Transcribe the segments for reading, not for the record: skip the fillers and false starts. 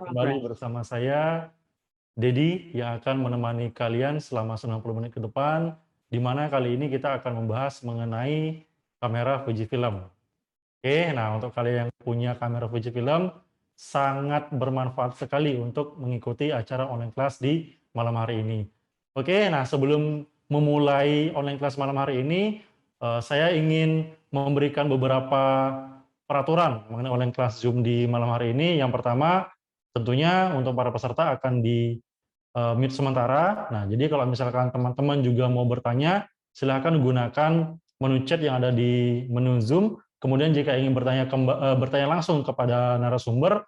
kembali bersama saya, Dedi, yang akan menemani kalian selama 90 menit ke depan, di mana kali ini kita akan membahas mengenai kamera Fujifilm. Oke, nah untuk kalian yang punya kamera Fujifilm, sangat bermanfaat sekali untuk mengikuti acara online class di malam hari ini. Oke, nah sebelum memulai online class malam hari ini, saya ingin memberikan beberapa peraturan mengenai online class Zoom di malam hari ini. Yang pertama, tentunya untuk para peserta akan di mute sementara. Nah, jadi kalau misalkan teman-teman juga mau bertanya, silahkan gunakan menu chat yang ada di menu Zoom. Kemudian jika ingin bertanya langsung kepada narasumber,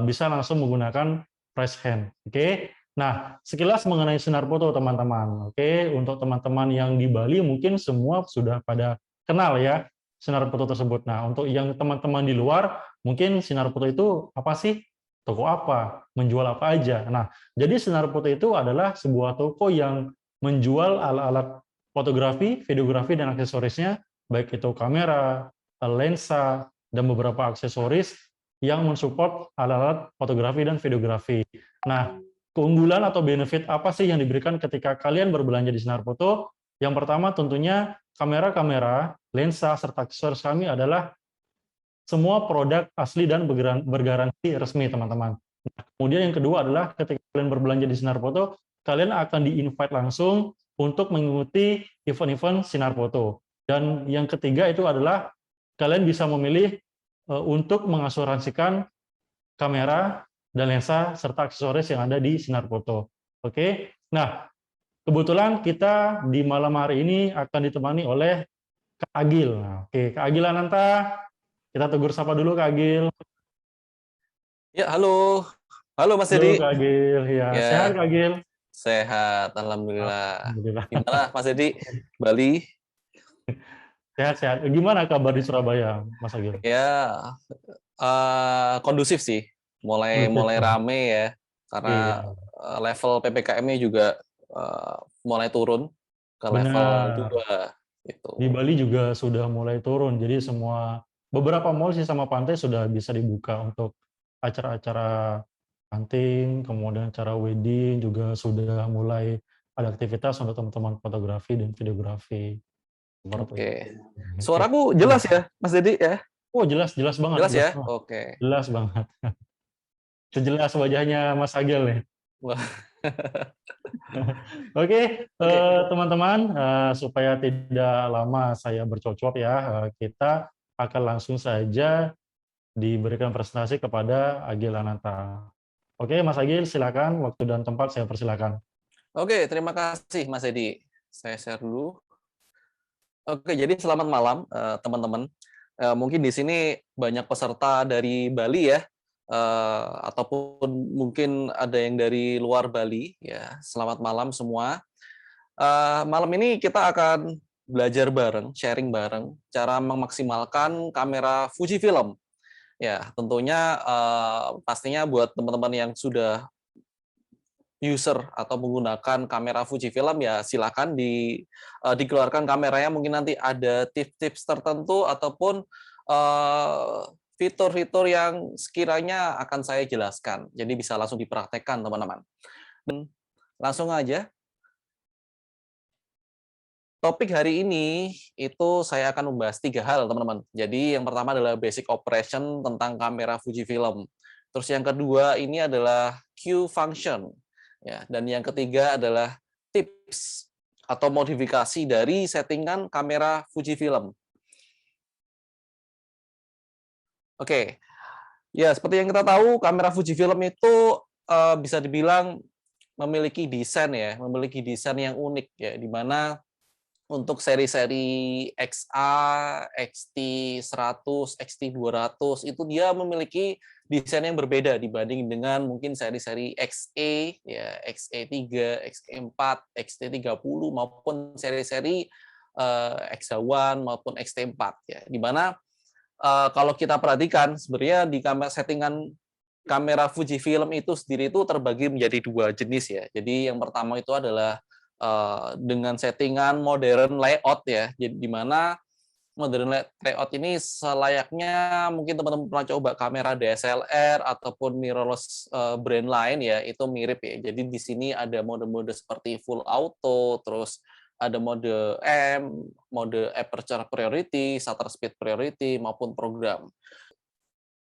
bisa langsung menggunakan raise hand. Oke. Nah, sekilas mengenai sinar foto teman-teman. Oke, untuk teman-teman yang di Bali mungkin semua sudah pada kenal ya sinar foto tersebut. Nah, untuk yang teman-teman di luar, mungkin sinar foto itu apa sih? Toko apa? Menjual apa aja? Nah, jadi sinar foto itu adalah sebuah toko yang menjual alat-alat fotografi, videografi, dan aksesorisnya, baik itu kamera, lensa, dan beberapa aksesoris yang mensupport alat-alat fotografi dan videografi. Nah, keunggulan atau benefit apa sih yang diberikan ketika kalian berbelanja di sinar foto? Yang pertama tentunya kamera-kamera, lensa, serta aksesoris kami adalah semua produk asli dan bergaransi resmi, teman-teman. Kemudian yang kedua adalah ketika kalian berbelanja di Sinar Foto, kalian akan di-invite langsung untuk mengikuti event-event Sinar Foto. Dan yang ketiga itu adalah kalian bisa memilih untuk mengasuransikan kamera dan lensa serta aksesoris yang ada di Sinar Foto. Oke. Nah, kebetulan kita di malam hari ini akan ditemani oleh Kak Agil. Nah, oke, Kak Agil Ananta, kita tegur sapa dulu Kak Agil. Ya, halo. Halo Mas Halo Dedi. Kak Agil, ya sehat Ya, Kak Agil? sehat. Alhamdulillah. Alhamdulillah. Gimana Mas Dedi? Bali? Sehat-sehat. Gimana kabar di Surabaya, Mas Agil? Ya, kondusif sih. Mulai Kondusif, mulai ya? rame ya. Karena Iya, level PPKM-nya juga mulai turun ke level benar. 2 Di gitu. Bali juga sudah mulai turun, jadi beberapa mall sih sama pantai sudah bisa dibuka untuk acara-acara hunting, kemudian acara wedding juga sudah mulai ada aktivitas untuk teman-teman fotografi dan videografi. Seperti Oke. itu. Oke. Suaraku jelas ya, Mas Dedi ya? Oh, jelas, jelas banget, Jelas jelas ya? banget. Oke. Jelas banget. Sejelas wajahnya Mas Agil nih. Wah. Oke, Oke. teman-teman, supaya tidak lama saya bercocok ya, kita akan langsung saja diberikan presentasi kepada Agil Ananta. Oke, Mas Agil, silakan. Waktu dan tempat saya persilakan. Oke, terima kasih Mas Dedi. Saya share dulu. Oke, jadi selamat malam teman-teman. Mungkin di sini banyak peserta dari Bali ya, ataupun mungkin ada yang dari luar Bali ya. Selamat malam semua. Malam ini kita akan belajar bareng, sharing bareng, cara memaksimalkan kamera Fujifilm. Ya, tentunya pastinya buat teman-teman yang sudah user atau menggunakan kamera Fujifilm ya silakan dikeluarkan kameranya, mungkin nanti ada tips-tips tertentu ataupun fitur-fitur yang sekiranya akan saya jelaskan. Jadi bisa langsung dipraktekkan teman-teman. Dan langsung aja. Topik hari ini itu saya akan membahas 3 hal teman-teman. Jadi yang pertama adalah basic operation tentang kamera Fujifilm. Terus yang kedua ini adalah Q function. Ya, dan yang ketiga adalah tips atau modifikasi dari settingan kamera Fujifilm. Oke. Ya, seperti yang kita tahu kamera Fujifilm itu bisa dibilang memiliki desain yang unik ya, di mana untuk seri-seri XA, XT100, XT200 itu dia memiliki desain yang berbeda dibanding dengan mungkin seri-seri XE, ya XE3, XE4, XT30 maupun seri-seri XH1 maupun XT4 ya. Di mana kalau kita perhatikan sebenarnya di settingan kamera Fujifilm itu sendiri itu terbagi menjadi 2 jenis ya. Jadi yang pertama itu adalah dengan settingan modern layout ya, jadi di mana modern layout ini selayaknya mungkin teman-teman pernah coba kamera DSLR ataupun mirrorless brand lain ya, itu mirip ya. Jadi di sini ada mode-mode seperti full auto, terus ada mode M, mode aperture priority, shutter speed priority maupun program.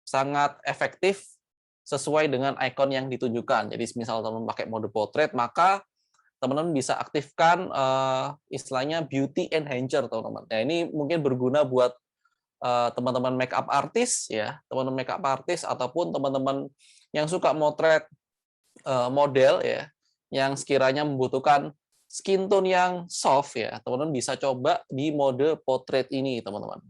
Sangat efektif sesuai dengan icon yang ditunjukkan. Jadi misal teman pakai mode portrait, maka teman-teman bisa aktifkan istilahnya beauty enhancer, teman-teman. Nah, ini mungkin berguna buat teman-teman makeup artist ya, teman-teman makeup artist ataupun teman-teman yang suka motret model ya, yang sekiranya membutuhkan skin tone yang soft ya, teman-teman bisa coba di mode portrait ini, teman-teman.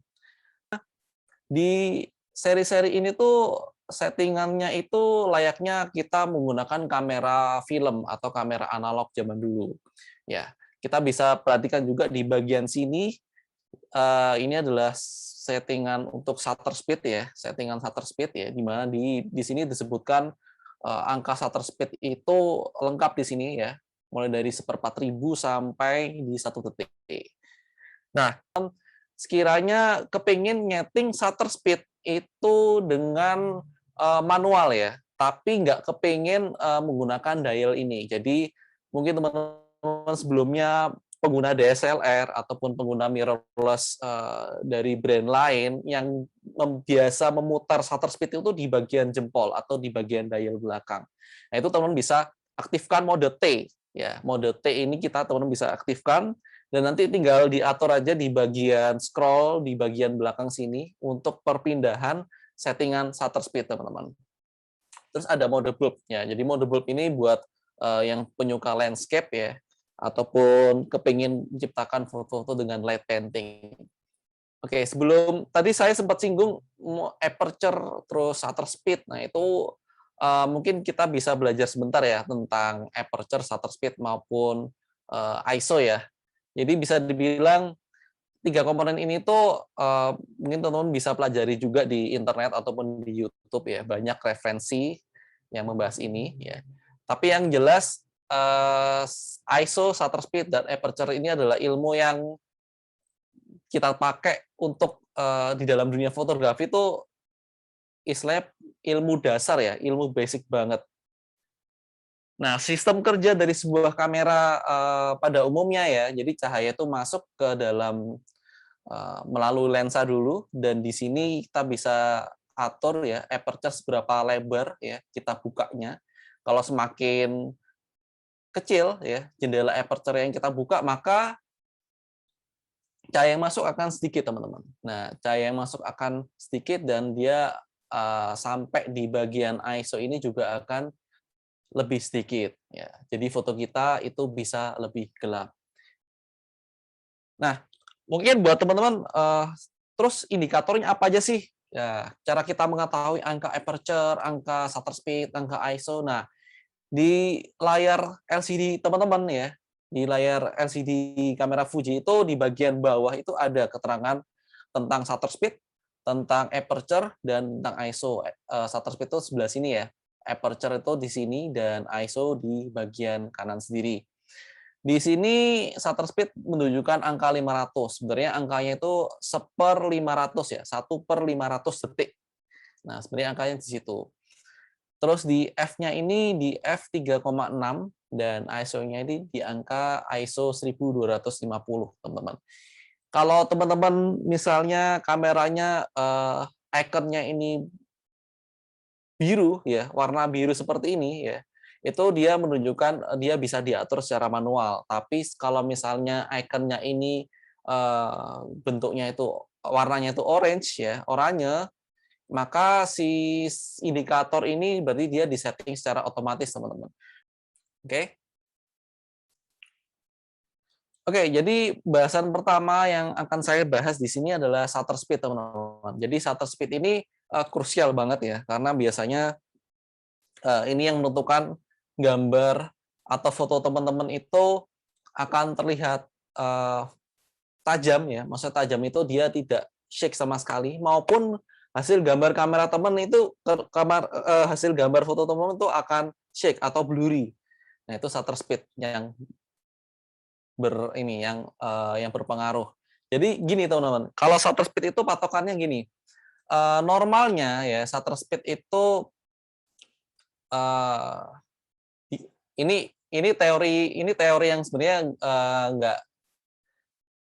Di seri-seri ini tuh settingannya itu layaknya kita menggunakan kamera film atau kamera analog zaman dulu. Ya, kita bisa perhatikan juga di bagian sini, ini adalah settingan untuk shutter speed ya, settingan shutter speed ya, di mana di sini disebutkan angka shutter speed itu lengkap di sini ya, mulai dari 1/4000 sampai di 1 detik. Nah, sekiranya kepingin nyeting shutter speed itu dengan manual ya, tapi nggak kepingin menggunakan dial ini. Jadi mungkin teman-teman sebelumnya pengguna DSLR ataupun pengguna mirrorless dari brand lain yang biasa memutar shutter speed itu di bagian jempol atau di bagian dial belakang. Nah, itu teman-teman bisa aktifkan mode T ya. Mode T ini kita teman-teman bisa aktifkan dan nanti tinggal diatur aja di bagian scroll di bagian belakang sini untuk perpindahan settingan shutter speed, teman-teman. Terus ada mode bulb ya. Jadi mode bulb ini buat yang penyuka landscape ya, ataupun kepingin menciptakan foto-foto dengan light painting. Oke, sebelum tadi saya sempat singgung aperture terus shutter speed. Nah, itu mungkin kita bisa belajar sebentar ya tentang aperture, shutter speed maupun ISO ya. Jadi bisa dibilang 3 komponen ini tuh mungkin teman-teman bisa pelajari juga di internet ataupun di YouTube ya. Banyak referensi yang membahas ini ya. Tapi yang jelas ISO, shutter speed, dan aperture ini adalah ilmu yang kita pakai untuk di dalam dunia fotografi itu istilahnya ilmu dasar ya, ilmu basic banget. Nah, sistem kerja dari sebuah kamera pada umumnya ya, jadi cahaya itu masuk ke dalam melalui lensa dulu, dan di sini kita bisa atur ya aperture seberapa lebar ya kita bukanya. Kalau semakin kecil ya jendela aperture yang kita buka, maka cahaya yang masuk akan sedikit, teman-teman. Nah, cahaya yang masuk akan sedikit dan dia sampai di bagian ISO ini juga akan lebih sedikit ya. Jadi foto kita itu bisa lebih gelap. Nah, mungkin buat teman-teman terus indikatornya apa aja sih? Ya, cara kita mengetahui angka aperture, angka shutter speed, angka ISO. Nah, di layar LCD teman-teman ya, di layar LCD kamera Fuji itu di bagian bawah itu ada keterangan tentang shutter speed, tentang aperture, dan tentang ISO. Shutter speed itu sebelah sini ya. Aperture itu di sini dan ISO di bagian kanan sendiri. Di sini shutter speed menunjukkan angka 500. Sebenarnya angkanya itu 1/500 ya, 1/500 detik. Nah, sebenarnya angkanya di situ. Terus di F-nya ini di f3,6 dan ISO-nya ini di angka ISO 1250, teman-teman. Kalau teman-teman misalnya kameranya icon-nya ini biru ya, warna biru seperti ini ya, itu dia menunjukkan dia bisa diatur secara manual. Tapi kalau misalnya icon-nya ini bentuknya itu warnanya itu orange ya, oranye, maka si indikator ini berarti dia disetting secara otomatis, teman-teman. Oke. Oke, jadi bahasan pertama yang akan saya bahas di sini adalah shutter speed, teman-teman. Jadi shutter speed ini krusial banget ya, karena biasanya ini yang menentukan gambar atau foto teman-teman itu akan terlihat tajam ya. Maksudnya tajam itu dia tidak shake sama sekali, maupun hasil gambar kamera teman itu hasil gambar foto teman itu akan shake atau blurry. Nah, itu shutter speed yang yang berpengaruh. Jadi gini teman-teman, kalau shutter speed itu patokannya gini. Normalnya ya shutter speed itu eh, ini teori yang sebenarnya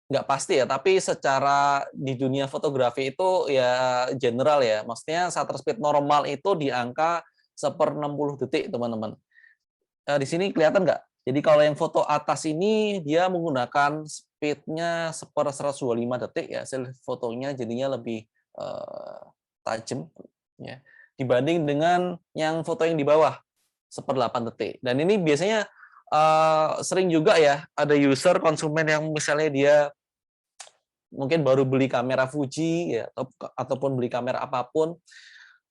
nggak pasti ya, tapi secara di dunia fotografi itu ya general ya. Maksudnya shutter speed normal itu di angka 1/60 detik, teman-teman. Di sini kelihatan nggak? Jadi kalau yang foto atas ini dia menggunakan speednya 1/125 detik ya, hasil fotonya jadinya lebih tajam ya dibanding dengan yang foto yang di bawah 1/8 detik. Dan ini biasanya sering juga ya ada user konsumen yang misalnya dia mungkin baru beli kamera Fuji ya ataupun beli kamera apapun,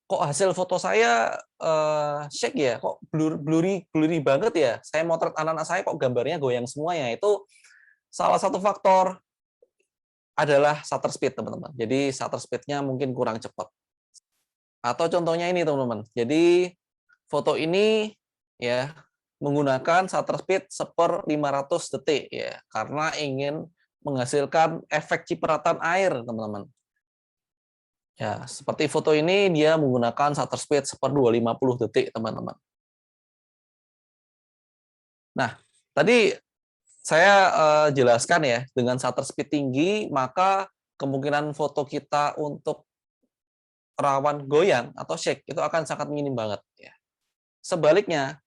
kok hasil foto saya shake ya, kok blurry blurry banget ya. Saya motret anak-anak saya kok gambarnya goyang semua ya. Itu salah satu faktor adalah shutter speed, teman-teman. Jadi shutter speed-nya mungkin kurang cepat. Atau contohnya ini, teman-teman. Jadi foto ini ya menggunakan shutter speed 1/500 detik ya, karena ingin menghasilkan efek cipratan air, teman-teman. Ya, seperti foto ini dia menggunakan shutter speed 1/250 detik, teman-teman. Nah, tadi saya jelaskan ya, dengan shutter speed tinggi, maka kemungkinan foto kita untuk rawan goyang atau shake itu akan sangat minim banget ya. Sebaliknya,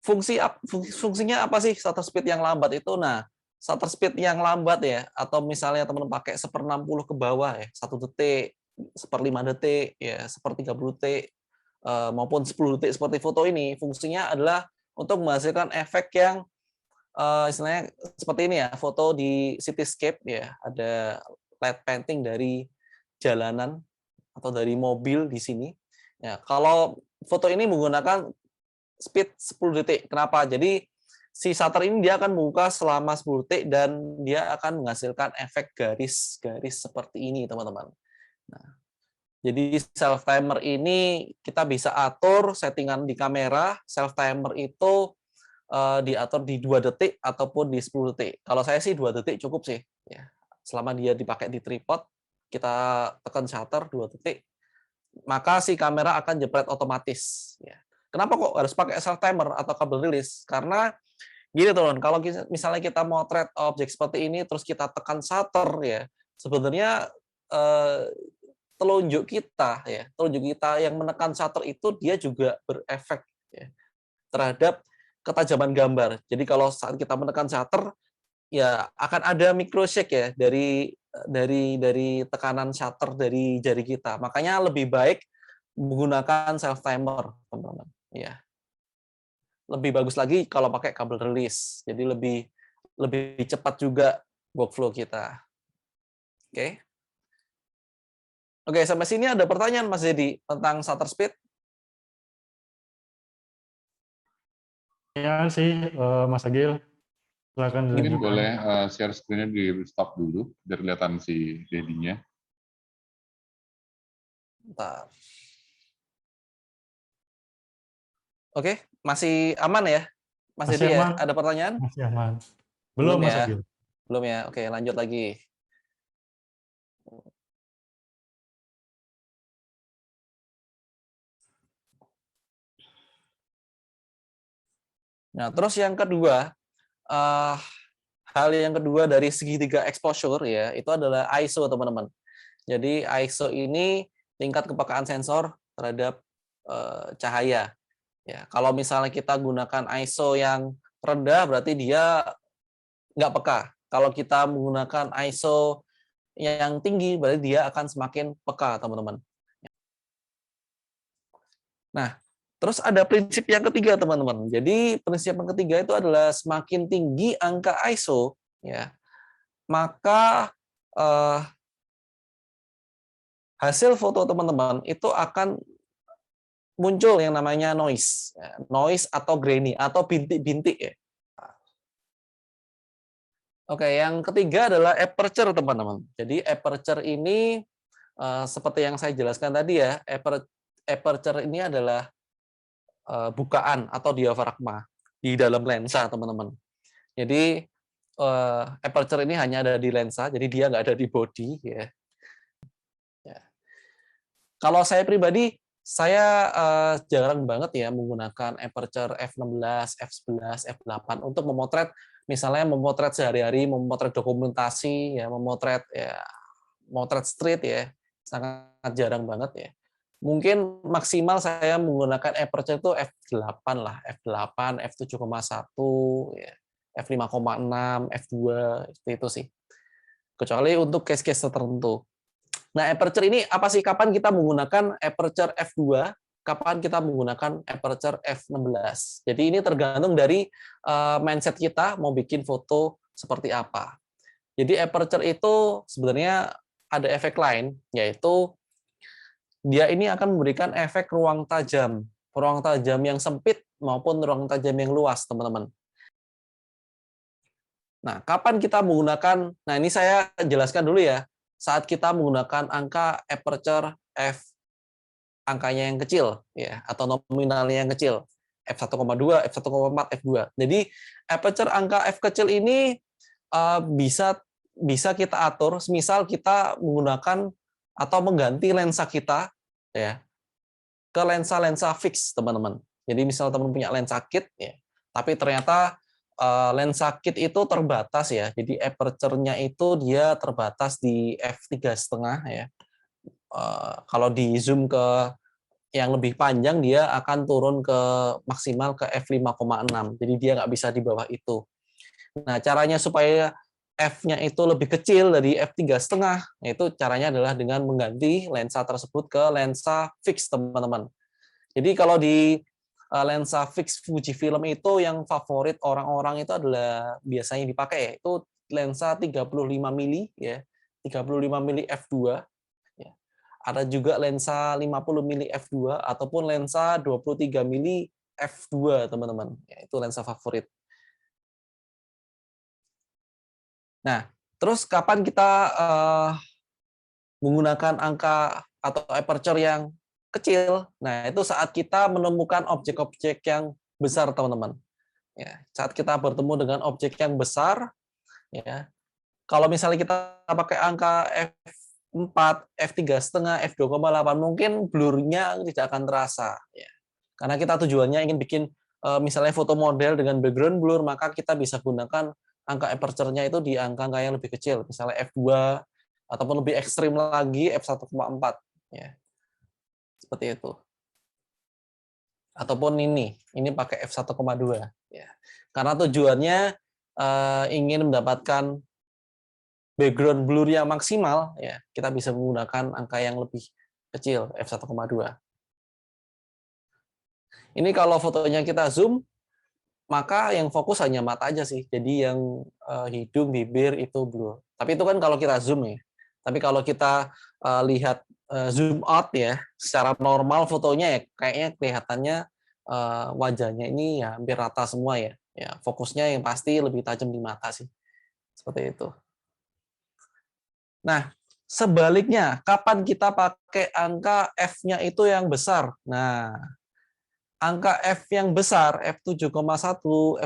fungsinya apa sih shutter speed yang lambat itu? Nah, shutter speed yang lambat ya, atau misalnya teman pakai 1/60 ke bawah ya, 1 detik, 1/5 detik, ya, 1/30 detik, maupun 10 detik seperti foto ini, fungsinya adalah untuk menghasilkan efek yang istilahnya seperti ini ya, foto di cityscape ya, ada light painting dari jalanan atau dari mobil di sini. Ya, kalau foto ini menggunakan speed 10 detik. Kenapa? Jadi si shutter ini dia akan membuka selama 10 detik dan dia akan menghasilkan efek garis-garis seperti ini, teman-teman. Nah, jadi self timer ini kita bisa atur settingan di kamera. Self timer itu diatur di 2 detik ataupun di 10 detik. Kalau saya sih 2 detik cukup sih. Ya. Selama dia dipakai di tripod, kita tekan shutter 2 detik, maka si kamera akan jepret otomatis. Ya. Kenapa kok harus pakai self timer atau kabel release? Karena gini teman, kalau misalnya kita motret objek seperti ini terus kita tekan shutter ya, sebenarnya telunjuk kita yang menekan shutter itu dia juga berefek ya, terhadap ketajaman gambar. Jadi kalau saat kita menekan shutter ya akan ada micro shake ya dari tekanan shutter dari jari kita. Makanya lebih baik menggunakan self timer, teman-teman. Ya. Lebih bagus lagi kalau pakai kabel release. Jadi lebih lebih cepat juga workflow kita. Oke. Oke, sampai sini ada pertanyaan Mas Dedi tentang shutter speed? Ya sih, Mas Agil, silakan Mungkin dilanjutkan. boleh share screen-nya di stop dulu, biar kelihatan si Dedinya. Bentar. Oke, masih aman ya? Mas Masih Dedi ya? aman? Ada pertanyaan? Masih aman. Belum, Mas ya? Agil. Belum ya? Oke, lanjut lagi. Nah, terus yang kedua, hal yang kedua dari segitiga exposure ya, itu adalah ISO, teman-teman. Jadi ISO ini tingkat kepekaan sensor terhadap cahaya. Ya, kalau misalnya kita gunakan ISO yang rendah, berarti dia nggak peka. Kalau kita menggunakan ISO yang tinggi, berarti dia akan semakin peka, teman-teman. Nah, terus ada prinsip yang ketiga, teman-teman. Jadi prinsip yang ketiga itu adalah semakin tinggi angka ISO, ya, maka hasil foto teman-teman itu akan muncul yang namanya noise, noise atau grainy atau bintik-bintik ya. Oke, yang ketiga adalah aperture, teman-teman. Jadi aperture ini seperti yang saya jelaskan tadi ya, aperture ini adalah bukaan atau diafragma di dalam lensa, teman-teman. Jadi aperture ini hanya ada di lensa, jadi dia nggak ada di body ya. Kalau saya pribadi, saya jarang banget ya menggunakan aperture f16, f11, f8 untuk memotret, misalnya memotret sehari-hari, memotret dokumentasi, ya, memotret ya, motret street ya, sangat jarang banget ya. Mungkin maksimal saya menggunakan aperture itu f8 lah, f8, f7,1, ya, f5,6, f2, itu sih. Kecuali untuk case-case tertentu. Nah, aperture ini apa sih? Kapan kita menggunakan aperture f2? Kapan kita menggunakan aperture f16? Jadi ini tergantung dari mindset kita mau bikin foto seperti apa. Jadi aperture itu sebenarnya ada efek lain, yaitu dia ini akan memberikan efek ruang tajam yang sempit maupun ruang tajam yang luas, teman-teman. Nah, kapan kita menggunakan? Nah, ini saya jelaskan dulu ya. Saat kita menggunakan angka aperture f angkanya yang kecil ya, atau nominalnya yang kecil, f1,2, f1,4, f2. Jadi aperture angka f kecil ini bisa kita atur, misal kita menggunakan atau mengganti lensa kita ya ke lensa-lensa fix, teman-teman. Jadi misal teman punya lensa kit ya, tapi ternyata lensa kit itu terbatas ya. Jadi aperture-nya itu dia terbatas di f3,5 ya. Kalau di zoom ke yang lebih panjang dia akan turun ke maksimal ke f5,6. Jadi dia nggak bisa di bawah itu. Nah, caranya supaya f-nya itu lebih kecil dari f3,5, itu caranya adalah dengan mengganti lensa tersebut ke lensa fix, teman-teman. Jadi kalau di lensa fix Fujifilm itu yang favorit orang-orang itu adalah biasanya dipakai ya, itu lensa 35 mili ya, 35 mili f2 ya. Ada juga lensa 50 mili f2 ataupun lensa 23 mili f2, teman-teman. Ya, itu lensa favorit. Nah, terus kapan kita menggunakan angka atau aperture yang kecil? Nah, itu saat kita menemukan objek-objek yang besar, teman-teman. Ya, saat kita bertemu dengan objek yang besar, ya. Kalau misalnya kita pakai angka f4, f3,5, f2,8, mungkin blur-nya tidak akan terasa, ya. Karena kita tujuannya ingin bikin misalnya foto model dengan background blur, maka kita bisa gunakan angka aperture-nya itu di angka-angka yang lebih kecil, misalnya f2 ataupun lebih ekstrim lagi f1,4 ya. Seperti itu. Ataupun ini pakai f1,2 ya. Karena tujuannya ingin mendapatkan background blur yang maksimal ya, kita bisa menggunakan angka yang lebih kecil f1,2. Ini kalau fotonya kita zoom, maka yang fokus hanya mata aja sih. Jadi yang hidung, bibir itu blur. Tapi itu kan kalau kita zoom ya. Tapi kalau kita lihat zoom out ya, secara normal fotonya ya kayaknya kelihatannya wajahnya ini ya hampir rata semua ya. Ya, fokusnya yang pasti lebih tajam di mata sih. Seperti itu. Nah, sebaliknya, kapan kita pakai angka F-nya itu yang besar? Nah, angka F yang besar, f7,1,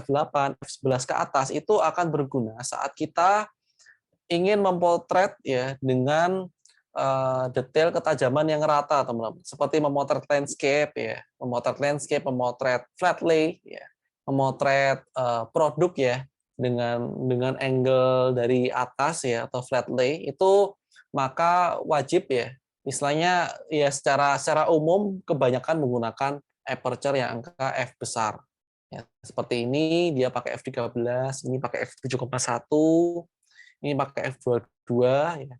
f8, f11 ke atas, itu akan berguna saat kita ingin mempotret ya dengan detail ketajaman yang rata, teman-teman. Seperti memotret landscape ya, memotret flat lay ya, memotret produk ya dengan angle dari atas ya atau flat lay itu, maka wajib ya, istilahnya ya secara umum kebanyakan menggunakan aperture yang angka f besar. Ya, seperti ini dia pakai f13, ini pakai f7,1, ini pakai f22 ya.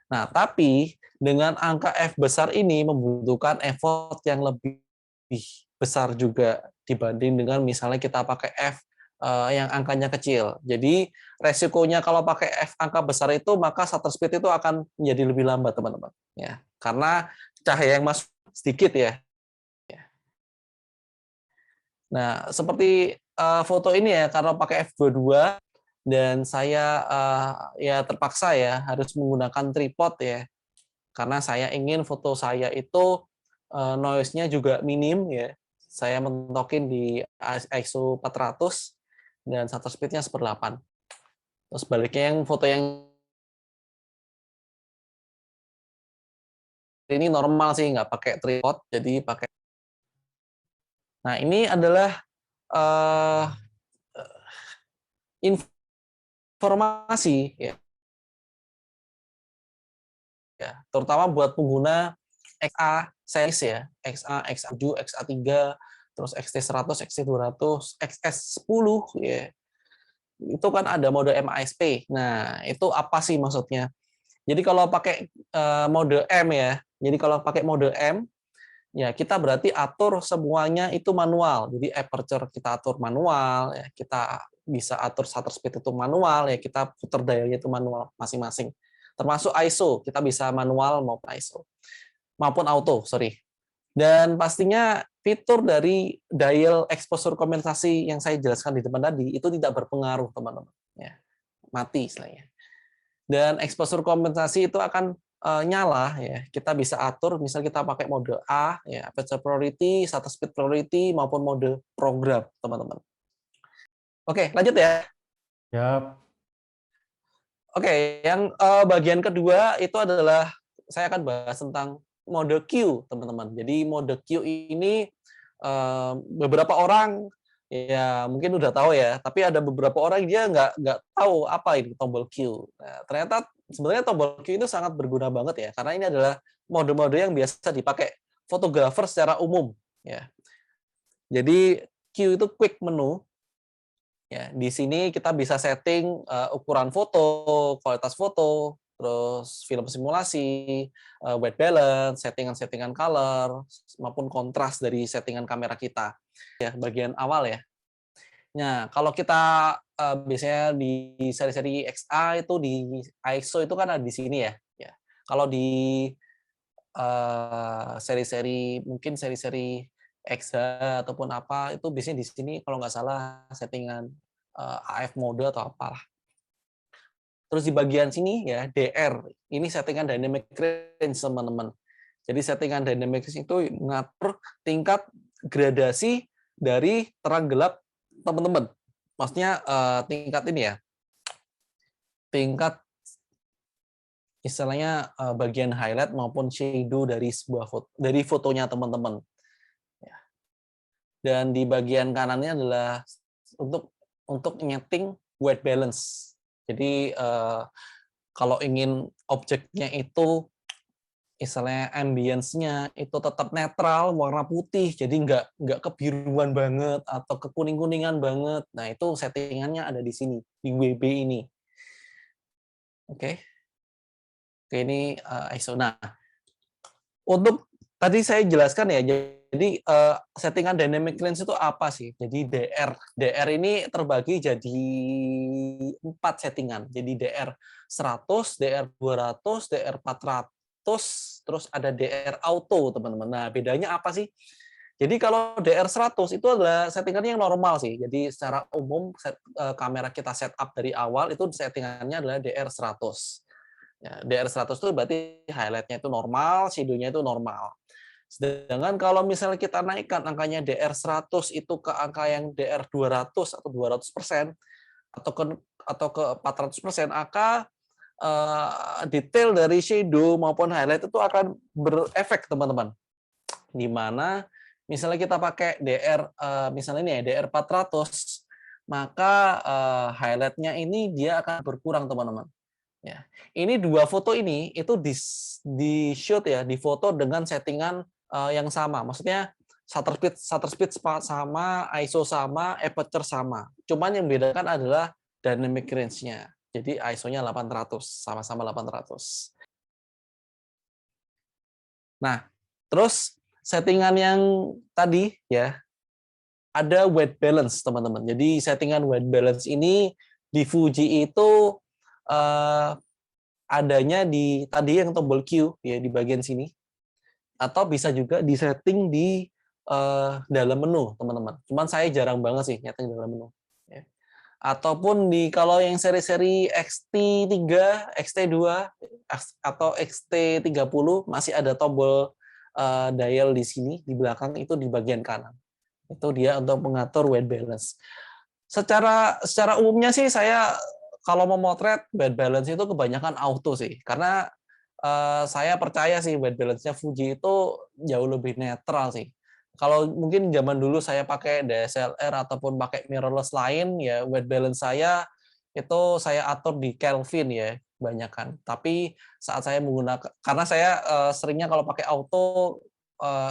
Nah, tapi dengan angka f besar ini membutuhkan effort yang lebih besar juga dibanding dengan misalnya kita pakai f yang angkanya kecil. Jadi resikonya kalau pakai f angka besar itu maka shutter speed itu akan menjadi lebih lambat, teman-teman. Ya, karena cahaya yang masuk sedikit ya. Nah, seperti foto ini ya, karena pakai f22 dan saya ya terpaksa ya harus menggunakan tripod ya, karena saya ingin foto saya itu noise-nya juga minim ya. Saya mentokin di ISO 400 dan shutter speed-nya 1/8. Terus sebaliknya yang foto yang ini normal sih, nggak pakai tripod, jadi pakai. Nah, ini adalah eh, informasi ya, terutama buat pengguna XA series ya, XA, XA7, XA3, terus XT100, XT200, XS10 ya. Itu kan ada mode MISP. Nah, itu apa sih maksudnya? Jadi kalau pakai mode M ya. Jadi kalau pakai mode M ya kita berarti atur semuanya itu manual. Jadi aperture kita atur manual ya, kita bisa atur shutter speed itu manual ya, kita putar dialnya itu manual masing-masing. Termasuk ISO, kita bisa manual maupun ISO. Maupun auto, sorry. Dan pastinya fitur dari dial exposure kompensasi yang saya jelaskan di depan tadi itu tidak berpengaruh, teman-teman. Ya, mati istilahnya. Dan exposure kompensasi itu akan nyala ya. Kita bisa atur, misal kita pakai mode A ya, aperture priority, shutter speed priority maupun mode program, teman-teman. Oke, lanjut ya. Ya, Oke, yang bagian kedua itu adalah saya akan bahas tentang mode Q, teman-teman. Jadi mode Q ini beberapa orang ya mungkin udah tahu ya, tapi ada beberapa orang dia nggak tahu apa ini tombol Q. Nah, ternyata sebenarnya tombol Q itu sangat berguna banget ya, karena ini adalah mode-mode yang biasa dipakai fotografer secara umum ya. Jadi Q itu quick menu. Ya, di sini kita bisa setting ukuran foto, kualitas foto, terus film simulasi, white balance, settingan-settingan color, maupun kontras dari settingan kamera kita. Ya, bagian awal ya. Nah, kalau kita biasanya di seri-seri XA itu di ISO itu kan ada di sini ya. Ya. Kalau di seri-seri mungkin seri-seri XH ataupun apa itu biasanya di sini kalau nggak salah settingan AF mode atau apalah. Terus di bagian sini ya DR, ini settingan dynamic range teman-teman. Jadi settingan dynamic range itu ngatur tingkat gradasi dari terang gelap teman-teman. Maksudnya tingkat ini ya, tingkat istilahnya bagian highlight maupun shadow dari sebuah foto, dari fotonya teman-teman. Dan di bagian kanannya adalah untuk nyeting white balance. Jadi kalau ingin objeknya itu istilahnya ambience-nya itu tetap netral, warna putih, jadi nggak kebiruan banget atau kekuning-kuningan banget. Nah itu settingannya ada di sini di WB ini. Oke, ini ISO. Nah, untuk tadi saya jelaskan ya, jadi settingan dynamic range itu apa sih? Jadi DR ini terbagi jadi 4 settingan. Jadi DR 100, DR 200, DR 400, terus ada DR auto, teman-teman. Nah, bedanya apa sih? Jadi kalau DR 100 itu adalah settingannya yang normal sih. Jadi secara umum kamera kita setup dari awal itu settingannya adalah DR 100. Ya, DR 100 itu berarti highlight-nya itu normal, shadow-nya itu normal. Sedangkan kalau misalnya kita naikkan angkanya DR 100 itu ke angka yang DR 200 atau 200% atau ke 400%, maka detail dari shadow maupun highlight itu akan berefek, teman-teman. Di mana misalnya kita pakai DR misalnya ini ya DR 400, maka highlight-nya ini dia akan berkurang, teman-teman. Ya. Ini dua foto ini itu di shoot ya, di foto dengan settingan yang sama. Maksudnya shutter speed sama, ISO sama, aperture sama. Cuman yang membedakan adalah dynamic range-nya. Jadi ISO-nya 800, sama-sama 800. Nah, terus settingan yang tadi ya ada white balance, teman-teman. Jadi settingan white balance ini di Fuji itu adanya di tadi yang tombol Q ya di bagian sini, atau bisa juga disetting di dalam menu, teman-teman. Cuman saya jarang banget sih nyeting dalam menu. Ya. Ataupun di kalau yang seri-seri XT3, XT2 atau XT30 masih ada tombol dial di sini di belakang itu di bagian kanan. Itu dia untuk mengatur white balance. Secara umumnya sih saya kalau memotret white balance itu kebanyakan auto sih, karena saya percaya sih white balance-nya Fuji itu jauh lebih netral sih. Kalau mungkin zaman dulu saya pakai DSLR ataupun pakai mirrorless lain, ya white balance saya itu saya atur di Kelvin ya, kebanyakan. Tapi saat saya menggunakan, karena saya seringnya kalau pakai auto,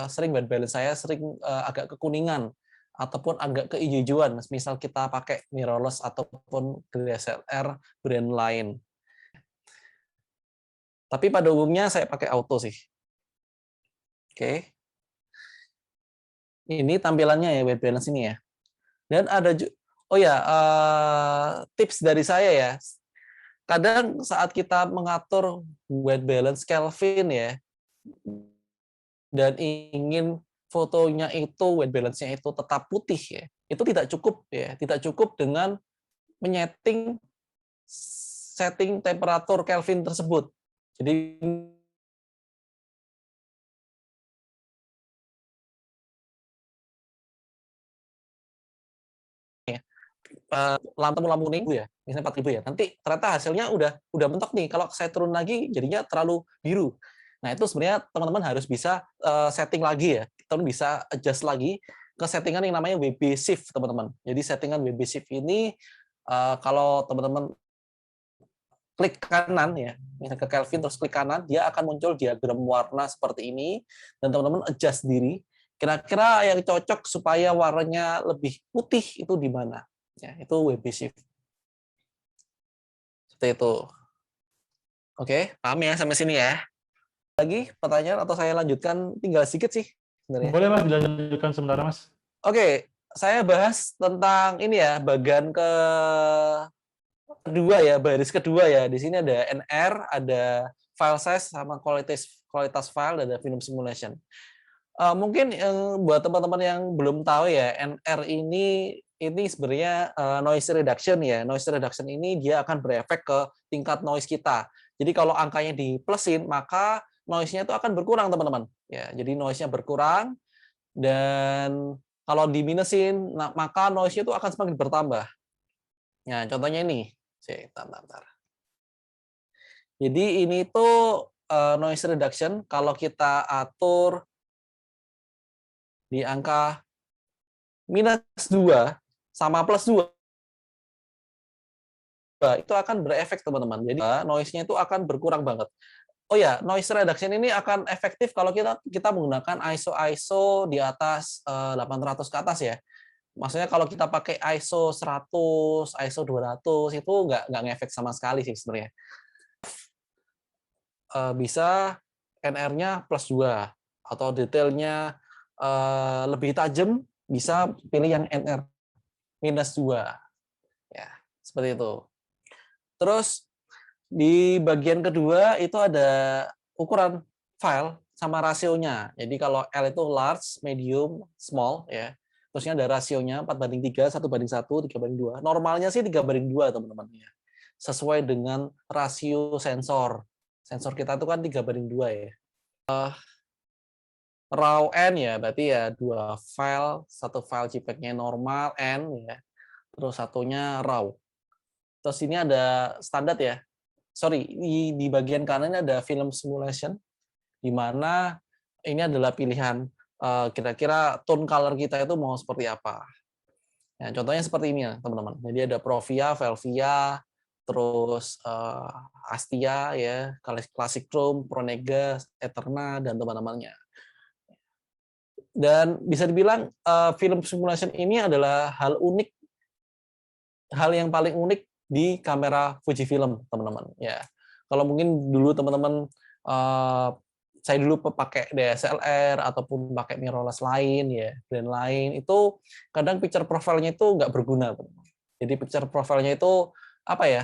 sering white balance saya sering agak kekuningan ataupun agak keijo-ijoan, misal kita pakai mirrorless ataupun DSLR brand lain. Tapi pada umumnya saya pakai auto sih. Oke. Ini tampilannya ya white balance ini ya. Dan ada tips dari saya ya. Kadang saat kita mengatur white balance Kelvin ya, dan ingin fotonya itu white balance-nya itu tetap putih ya, itu tidak cukup ya, tidak cukup dengan menyeting setting temperatur Kelvin tersebut. Jadi lampu kuning ya, misalnya 4.000 ya. Nanti ternyata hasilnya udah mentok nih. Kalau saya turun lagi jadinya terlalu biru. Nah, itu sebenarnya teman-teman harus bisa setting lagi ya. Teman bisa adjust lagi ke settingan yang namanya WB Shift, teman-teman. Jadi settingan WB Shift ini kalau teman-teman klik kanan ya, misalnya ke Kelvin terus klik kanan, dia akan muncul diagram warna seperti ini, dan teman-teman adjust diri. Kira-kira yang cocok supaya warnanya lebih putih itu di mana? Ya, itu WB Shift. Seperti itu. Oke, paham ya sampai sini ya? Lagi pertanyaan atau saya lanjutkan? Tinggal sedikit sih sebenarnya. Boleh Mas dilanjutkan sebentar Mas. Oke, saya bahas tentang ini ya, bagian kedua ya, baris kedua ya. Di sini ada NR, ada file size sama kualitas file, dan ada film simulation. Mungkin buat teman-teman yang belum tahu ya, NR ini sebenarnya noise reduction ya. Noise reduction ini dia akan berefek ke tingkat noise kita. Jadi kalau angkanya di plusin, maka noise-nya itu akan berkurang, teman-teman. Ya, jadi noise-nya berkurang, dan kalau di minusin, maka noise-nya itu akan semakin bertambah. Nah, contohnya ini. Bentar. Jadi ini tuh noise reduction kalau kita atur di angka -2 sama +2 itu akan berefek, teman-teman. Jadi noise-nya itu akan berkurang banget. Oh ya, noise reduction ini akan efektif kalau kita menggunakan ISO di atas 800 ke atas ya. Maksudnya kalau kita pakai ISO 100, ISO 200 itu nggak ngefek sama sekali sih sebenarnya. Bisa NR-nya +2 atau detailnya lebih tajam, bisa pilih yang NR -2 ya, seperti itu. Terus di bagian kedua itu ada ukuran file sama rasionya. Jadi kalau L itu large, medium, small ya. Terusnya ada rasionya 4:3, 1:1, 3:2. Normalnya sih 3:2, teman-teman ya. Sesuai dengan rasio sensor. Sensor kita itu kan 3:2 ya. RAW N ya, berarti ya 2 file, satu file JPEG-nya normal N ya. Terus satunya RAW. Terus ini ada standar ya. Sorry, di bagian kanan ada film simulation, di mana ini adalah pilihan kira-kira tone color kita itu mau seperti apa. Nah, contohnya seperti ini ya, teman-teman. Jadi ada Provia, Velvia, terus Astia ya, Classic Chrome, Pronega, Eterna, dan teman-temannya. Dan bisa dibilang film simulation ini adalah hal yang paling unik di kamera Fujifilm, teman-teman. Ya, kalau mungkin dulu teman-teman saya dulu pakai DSLR ataupun pakai mirrorless lain ya, brand lain, itu kadang picture profile-nya itu nggak berguna, teman-teman. Jadi picture profile-nya itu apa ya?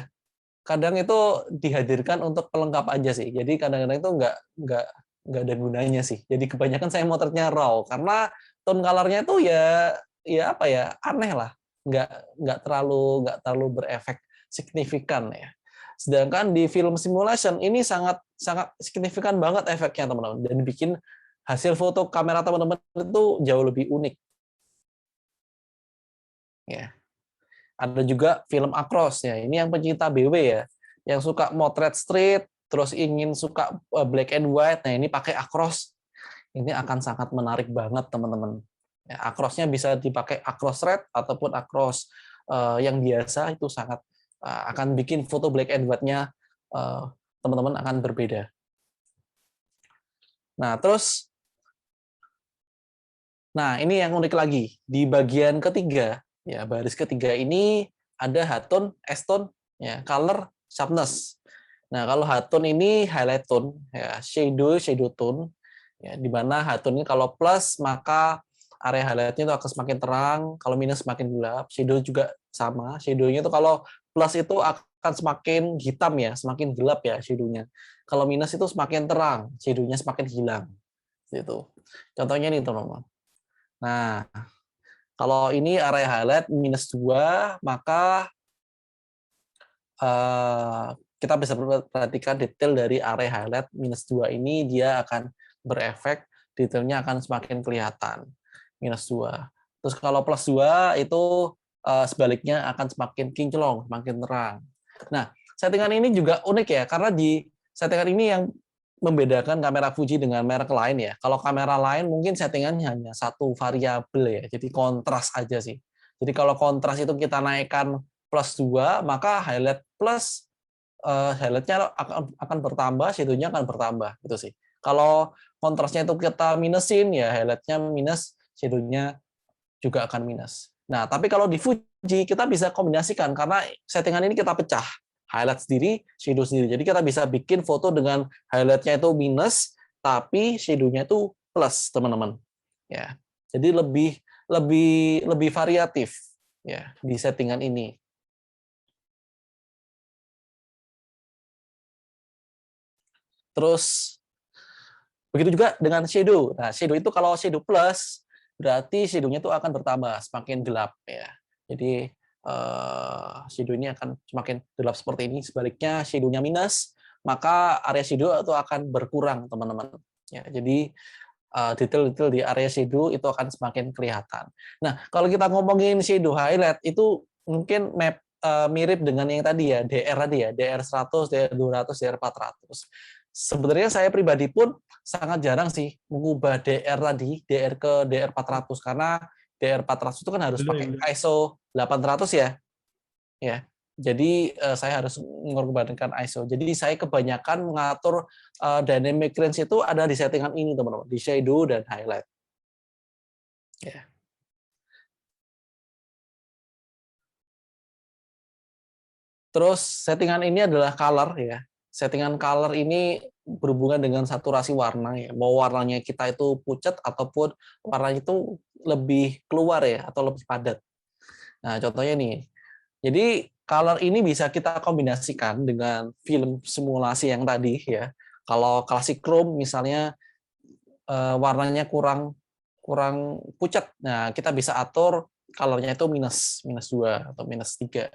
Kadang itu dihadirkan untuk pelengkap aja sih. Jadi kadang-kadang itu nggak ada gunanya sih. Jadi kebanyakan saya motretnya RAW karena tone color-nya itu ya apa ya, aneh lah. Nggak terlalu berefek signifikan ya. Sedangkan di film simulation ini sangat signifikan banget efeknya, teman-teman, dan bikin hasil foto kamera teman-teman itu jauh lebih unik. Ya. Ada juga film across ya. Ini yang pencinta BW ya, yang suka motret street, terus ingin suka black and white. Nah, ini pakai across. Ini akan sangat menarik banget teman-teman. Ya, across-nya bisa dipakai across red ataupun across yang biasa, itu sangat akan bikin foto black and white-nya teman-teman akan berbeda. Nah, terus ini yang unik lagi. Di bagian ketiga, ya baris ketiga ini ada hard tone, S tone, ya, color, sharpness. Nah, kalau hard tone ini highlight tone, ya, shadow tone, ya, di mana hard tone ini kalau plus maka area highlight-nya itu akan semakin terang, kalau minus semakin gelap. Shadow juga sama, shadow-nya itu kalau plus itu akan semakin hitam ya, semakin gelap ya shadow-nya. Kalau minus itu semakin terang, shadow-nya semakin hilang. Gitu. Contohnya nih teman-teman. Nah, kalau ini area highlight minus 2, maka kita bisa perhatikan detail dari area highlight minus 2 ini, dia akan berefek, detailnya akan semakin kelihatan. Minus 2. Terus kalau plus 2 itu sebaliknya akan semakin kinclong, semakin terang. Nah, settingan ini juga unik ya, karena di settingan ini yang membedakan kamera Fuji dengan merek lain ya. Kalau kamera lain mungkin settingannya hanya satu variabel ya, jadi kontras aja sih. Jadi kalau kontras itu kita naikkan plus 2, maka highlight plus highlight-nya akan bertambah, shadow-nya akan bertambah gitu sih. Kalau kontrasnya itu kita minusin ya highlight-nya minus, shadow-nya juga akan minus. Nah, tapi kalau di Fuji kita bisa kombinasikan karena settingan ini kita pecah. Highlight sendiri, shadow sendiri. Jadi kita bisa bikin foto dengan highlight-nya itu minus, tapi shadow-nya itu plus, teman-teman. Ya. Jadi lebih variatif ya di settingan ini. Terus begitu juga dengan shadow. Nah, shadow itu kalau shadow plus berarti shadow-nya itu akan bertambah, semakin gelap ya. Jadi shadow ini akan semakin gelap seperti ini. Sebaliknya shadow-nya minus, maka area shadow itu akan berkurang, teman-teman. Ya, jadi detail-detail di area shadow itu akan semakin kelihatan. Nah, kalau kita ngomongin shadow highlight itu mungkin mirip dengan yang tadi ya, DR tadi ya, DR 100, DR 200, DR 400. Sebenarnya saya pribadi pun sangat jarang sih mengubah DR tadi, DR ke DR 400 karena DR 400 itu kan harus pakai ISO 800 ya. Ya. Jadi saya harus mengorbankan ISO. Jadi saya kebanyakan mengatur dynamic range itu ada di settingan ini, teman-teman, di shadow dan highlight. Ya. Terus settingan ini adalah color ya. Settingan color ini berhubungan dengan saturasi warna ya. Mau warnanya kita itu pucat ataupun warnanya itu lebih keluar ya atau lebih padat. Nah, contohnya nih. Jadi color ini bisa kita kombinasikan dengan film simulasi yang tadi ya. Kalau classic chrome misalnya warnanya kurang pucat. Nah, kita bisa atur colornya itu minus 2 atau minus 3.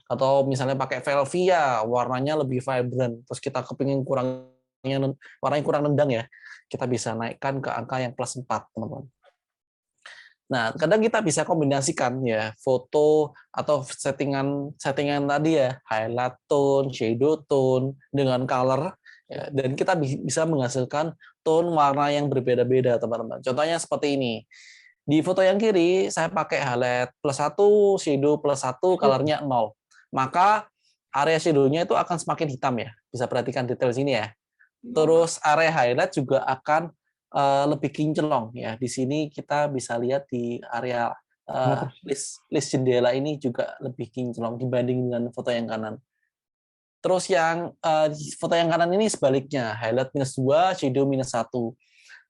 Atau misalnya pakai Velvia, warnanya lebih vibrant. Terus kita kepingin warnanya kurang nendang ya. Kita bisa naikkan ke angka yang plus 4, teman-teman. Nah, kadang kita bisa kombinasikan ya foto atau settingan tadi ya, highlight tone, shadow tone dengan color ya, dan kita bisa menghasilkan tone warna yang berbeda-beda, teman-teman. Contohnya seperti ini. Di foto yang kiri saya pakai highlight plus 1, shadow plus 1, colornya 0. Maka area shadow-nya itu akan semakin hitam ya. Bisa perhatikan detail sini ya. Terus area highlight juga akan lebih kinclong ya. Di sini kita bisa lihat di area list jendela ini juga lebih kinclong dibanding dengan foto yang kanan. Terus yang foto yang kanan ini sebaliknya, highlight minus 2, shadow minus 1.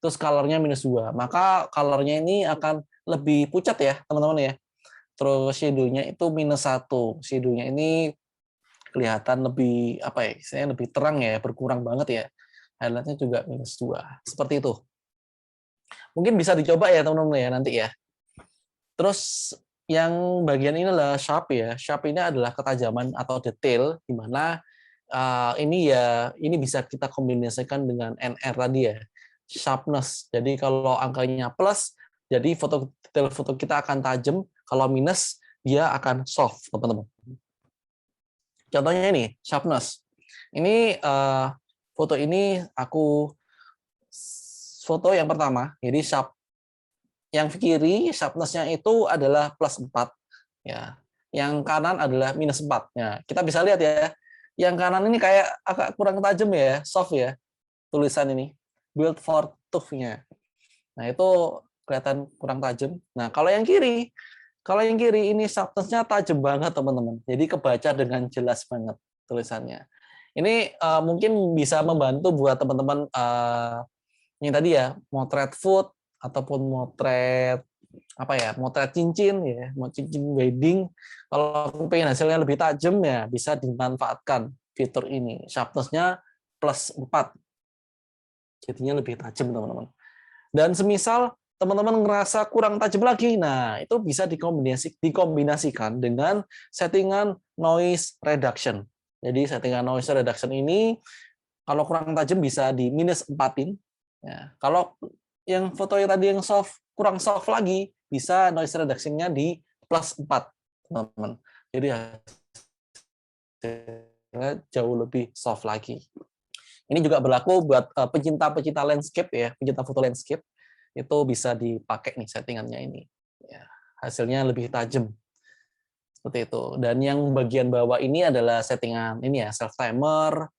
Terus colornya minus 2. Maka colornya ini akan lebih pucat ya, teman-teman ya. Terus shadow-nya itu minus 1. Shadow-nya ini kelihatan lebih lebih terang ya, berkurang banget ya. Highlight-nya juga minus 2. Seperti itu. Mungkin bisa dicoba ya teman-teman ya nanti ya. Terus yang bagian ini adalah sharp ya. Sharp ini adalah ketajaman atau detail di mana ini bisa kita kombinasikan dengan NR tadi ya. Sharpness. Jadi kalau angkanya plus, jadi detail foto kita akan tajam. Kalau minus, dia akan soft, teman-teman. Contohnya ini, sharpness. Ini foto ini aku foto yang pertama. Jadi yang kiri sharpness-nya itu adalah +4 ya. Yang kanan adalah -4. Ya, kita bisa lihat ya. Yang kanan ini kayak agak kurang tajam ya, soft ya. Tulisan ini build for tough-nya. Nah, itu kelihatan kurang tajam. Nah, kalau yang kiri ini sharpness-nya tajam banget, teman-teman. Jadi kebaca dengan jelas banget tulisannya. Ini mungkin bisa membantu buat teman-teman yang tadi ya, motret food ataupun motret motret cincin ya, mau cincin wedding. Kalau pengen hasilnya lebih tajam ya bisa dimanfaatkan fitur ini. Sharpness-nya +4. Jadinya lebih tajam, teman-teman. Dan semisal teman-teman ngerasa kurang tajam lagi, nah itu bisa dikombinasikan dengan settingan noise reduction. Jadi settingan noise reduction ini kalau kurang tajam bisa di -4-in. Ya, kalau yang foto yang tadi yang kurang soft lagi, bisa noise reduction-nya di +4, teman-teman. Jadi hasilnya jauh lebih soft lagi. Ini juga berlaku buat pecinta-pecinta landscape ya, pecinta foto landscape. Itu bisa dipakai nih settingannya ini. Ya, hasilnya lebih tajam. Seperti itu. Dan yang bagian bawah ini adalah settingan ini ya, self timer.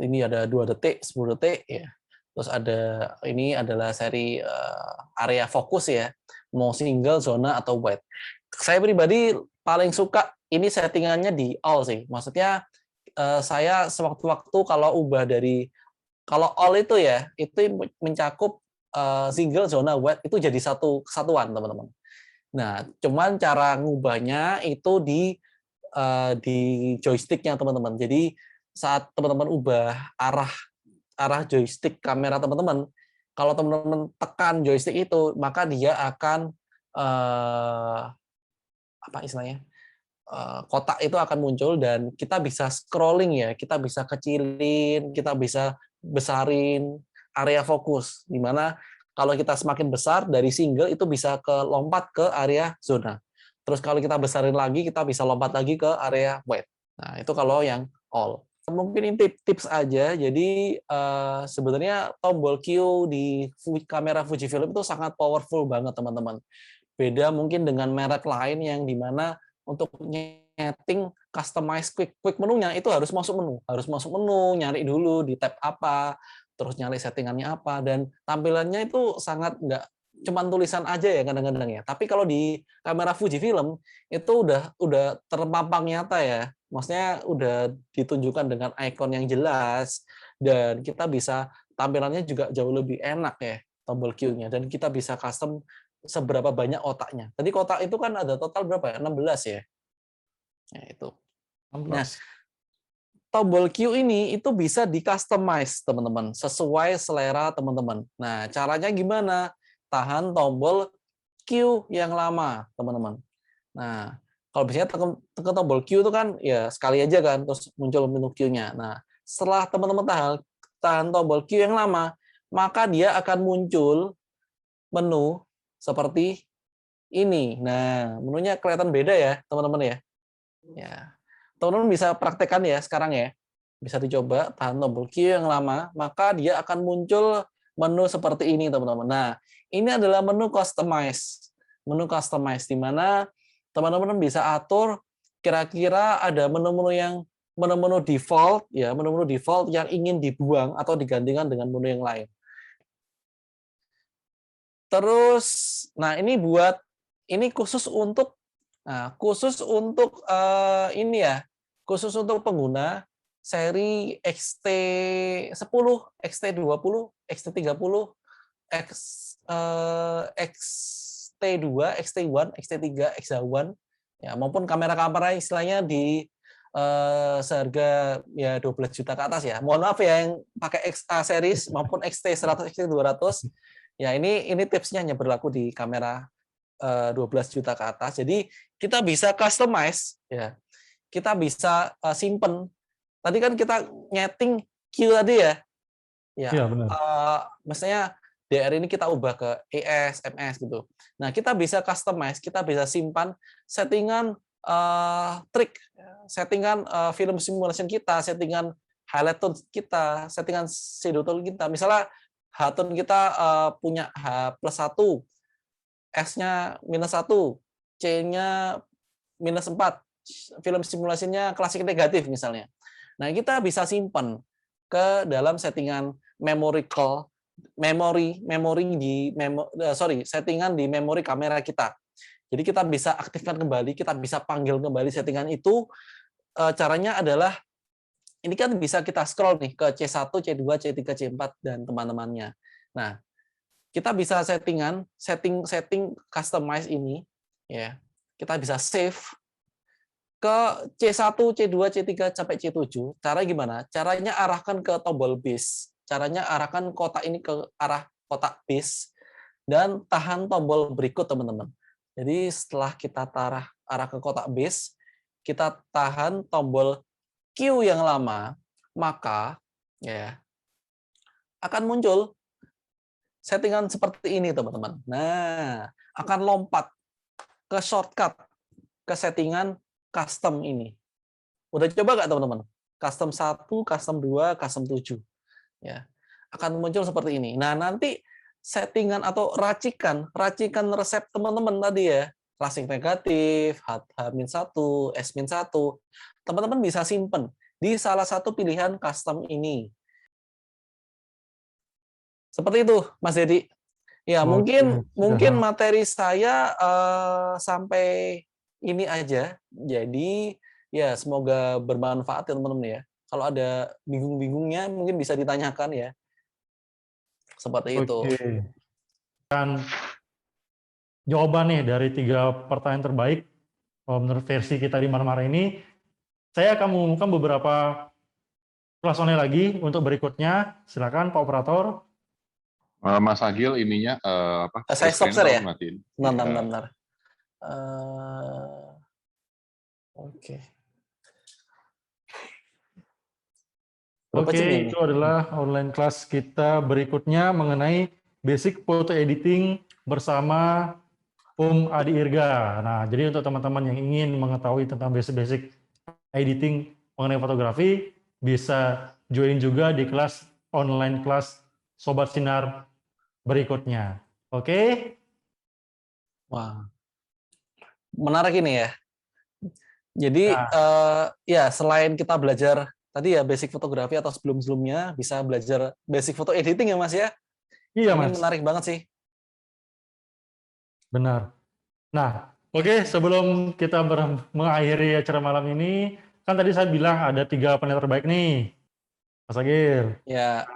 Ini ada 2 detik, 10 detik ya. Terus ini adalah seri area fokus ya, mau single, zona atau wide. Saya pribadi paling suka ini settingannya di all sih. Maksudnya saya sewaktu-waktu kalau kalau all itu ya, itu mencakup single, zona, wide itu jadi satu kesatuan, teman-teman. Nah, cuman cara ngubahnya itu di joysticknya, teman-teman. Jadi saat teman-teman ubah arah joystick kamera teman-teman, kalau teman-teman tekan joystick itu, maka dia akan kotak itu akan muncul dan kita bisa scrolling ya, kita bisa kecilin, kita bisa besarin area fokus, di mana kalau kita semakin besar dari single itu bisa lompat ke area zona. Terus kalau kita besarin lagi, kita bisa lompat lagi ke area wide. Nah, itu kalau yang all. Mungkin ini tips aja. Jadi sebenarnya tombol Q di kamera Fujifilm itu sangat powerful banget, teman-teman. Beda mungkin dengan merek lain yang dimana untuk nyeting customize quick menunya itu harus masuk menu, nyari dulu di tab apa, terus nyari settingannya apa, dan tampilannya itu sangat nggak cuman tulisan aja ya kadang-kadang ya. Tapi kalau di kamera Fujifilm itu udah terpampang nyata ya. Maksudnya udah ditunjukkan dengan ikon yang jelas dan kita bisa tampilannya juga jauh lebih enak ya tombol Q-nya, dan kita bisa custom seberapa banyak otaknya. Tadi kotak itu kan ada total berapa ya? 16 ya. Ya itu. 16. Nah, tombol Q ini itu bisa di-customize, teman-teman, sesuai selera teman-teman. Nah, caranya gimana? Tahan tombol Q yang lama, teman-teman. Nah, kalau biasanya tekan tombol Q itu kan ya sekali aja kan, terus muncul menu Q-nya. Nah, setelah teman-teman tahan tombol Q yang lama, maka dia akan muncul menu seperti ini. Nah, menunya kelihatan beda ya, teman-teman ya. Ya, teman-teman bisa praktekkan ya sekarang ya. Bisa dicoba tahan tombol Q yang lama, maka dia akan muncul menu seperti ini, teman-teman. Nah, ini adalah menu customize. Menu customize di mana teman-teman bisa atur kira-kira ada menu-menu default ya, menu-menu default yang ingin dibuang atau digantikan dengan menu yang lain. Terus, nah ini khusus untuk ini ya, khusus untuk pengguna seri XT10, XT20, XT30, XT2, XT1, XT3, XT1, ya maupun kamera-kamera istilahnya di seharga ya 12 juta ke atas ya. Mohon maaf ya yang pakai XA series maupun XT100, XT200. Ya ini tipsnya hanya berlaku di kamera 12 juta ke atas. Jadi kita bisa customize ya. Kita bisa simpen. Tadi kan kita nyeting Q tadi ya. Ya. Iya, benar. Misalnya DR ini kita ubah ke ES, MS gitu. Nah, kita bisa customize, kita bisa simpan settingan trik, settingan film simulation kita, settingan highlight tone kita, settingan shadow tone kita. Misalnya H-tone kita punya H+1, S-nya -1, C-nya -4, film simulasinya klasik negatif misalnya. Nah, kita bisa simpan ke dalam settingan settingan di memori kamera kita. Jadi kita bisa aktifkan kembali, kita bisa panggil kembali settingan itu. Caranya adalah ini kan bisa kita scroll nih ke C1, C2, C3, C4 dan teman-temannya. Nah, kita bisa setting customize ini ya. Kita bisa save ke C1, C2, C3 sampai C7. Cara gimana? Caranya arahkan ke tombol base. Caranya arahkan kotak ini ke arah kotak base dan tahan tombol berikut, teman-teman. Jadi setelah kita arah ke kotak base, kita tahan tombol Q yang lama, maka ya akan muncul settingan seperti ini, teman-teman. Nah, akan lompat ke shortcut ke settingan custom ini. Udah coba nggak, teman-teman? Custom 1, custom 2, custom 7. Ya, akan muncul seperti ini. Nah, nanti settingan atau racikan resep teman-teman tadi ya, klasik negatif, H-1, S-1, teman-teman bisa simpen di salah satu pilihan custom ini. Seperti itu, Mas Dedi. Ya, mungkin materi saya sampai ini aja. Jadi, ya semoga bermanfaat ya teman-teman ya. Kalau ada bingung-bingungnya mungkin bisa ditanyakan ya. Seperti itu. Dan jawaban nih dari 3 pertanyaan terbaik menurut versi kita di Marmara ini, saya akan mengumumkan beberapa kelas online lagi untuk berikutnya. Silakan Pak Operator. Mas Agil ininya apa? Saya stop share ya. Bentar. Oke. Oke, itu adalah online kelas kita berikutnya mengenai basic foto editing bersama Adi Irga. Nah, jadi untuk teman-teman yang ingin mengetahui tentang basic-basic editing mengenai fotografi, bisa join juga di kelas online kelas Sobat Sinar berikutnya. Oke? Wah, menarik ini ya. Jadi ya selain kita belajar tadi ya basic fotografi atau sebelum-sebelumnya bisa belajar basic foto editing ya Mas ya. Iya, Ini Mas. menarik banget sih. Benar. Nah, oke, sebelum kita mengakhiri acara malam ini, kan tadi saya bilang ada 3 panel terbaik nih, Mas Agil. Ya.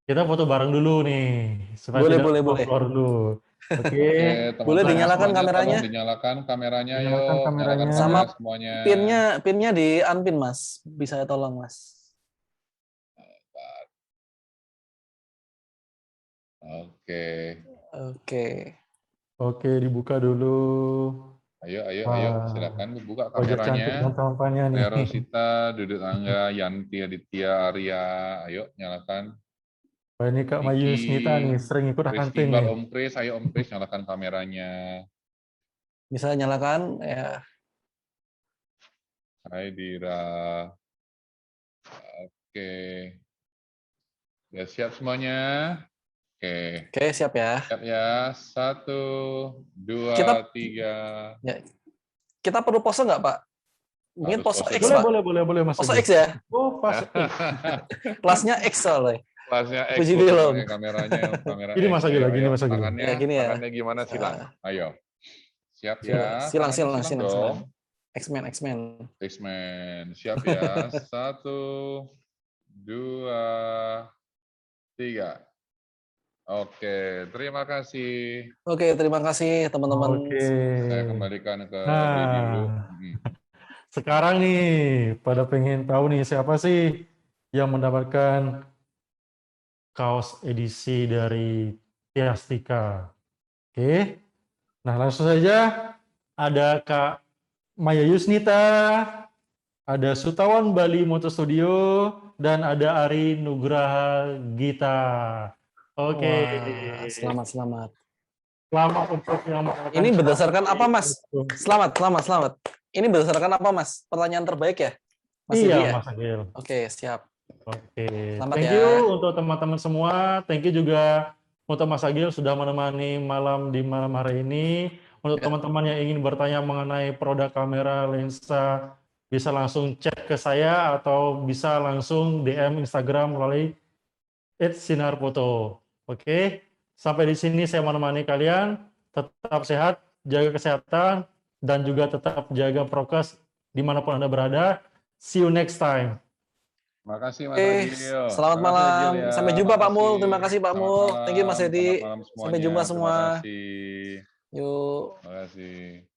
Kita foto bareng dulu nih, supaya boleh. dulu. Oke. Boleh dinyalakan kameranya? Dinyalakan kameranya, Dinyalakan yuk. kameranya. Nyalakan Sama semuanya. pinnya di unpin Mas. Bisa tolong Mas. Oke, dibuka dulu. Ayo, silakan buka kameranya. Rosita, Dudut Angga, Yanti, Aditya, Arya, ayo nyalakan. Wah, ini Kak Mayu Snita nih, sering ikut hunting nih. Om Kris, ayo Om Kris nyalakan kameranya. Bisa nyalakan ya. Hai Dira. Oke. Ya siap semuanya. Oke, siap ya. Siap ya. 1, 2, 3. Ya. Kita perlu pose nggak, Pak? Mungkin pose X, Pak. Boleh, Mas. Pose X ya? Oh, pas. Kelasnya X soalnya. Kelasnya X, kameranya. Ini Mas Agil lagi, Mas Agil. Tangannya gimana, silang. Ayo. Siap ya. Silang. Dong. X-Men. Siap ya. 1, 2, 3. Oke, terima kasih. Oke, terima kasih teman-teman. Saya kembalikan ke Dedi dulu. Sekarang nih, pada pengen tahu nih siapa sih yang mendapatkan kaos edisi dari Tiastika. Oke. Nah, langsung saja ada Kak Maya Yusnita, ada Sutawan Bali Moto Studio, dan ada Ari Nugraha Gita. Oke. Wah, selamat. Selamat untuk yang menggunakan Ini berdasarkan cara apa, Mas? Selamat. Ini berdasarkan apa, Mas? Pertanyaan terbaik ya? Mas Iya, Didi ya? Mas Agil. Oke, siap. Oke. Selamat Thank ya. you untuk teman-teman semua. Thank you juga untuk Mas Agil sudah menemani malam di malam hari ini. Untuk Ya. teman-teman yang ingin bertanya mengenai produk kamera lensa, bisa langsung chat ke saya atau bisa langsung DM Instagram melalui @sinarfoto. Oke, sampai di sini saya menemani kalian. Tetap sehat, jaga kesehatan, dan juga tetap jaga prokes dimanapun Anda berada. See you next time. Makasih Mas Oke, Agil. selamat Makasih Agil malam. ya. Sampai jumpa Pak Mul. Makasih. Terima kasih Pak Selamat Mul. Thank you Mas malam. Edi. Selamat malam Sampai semuanya. jumpa Terima semua. kasih. Yuk. Terima kasih.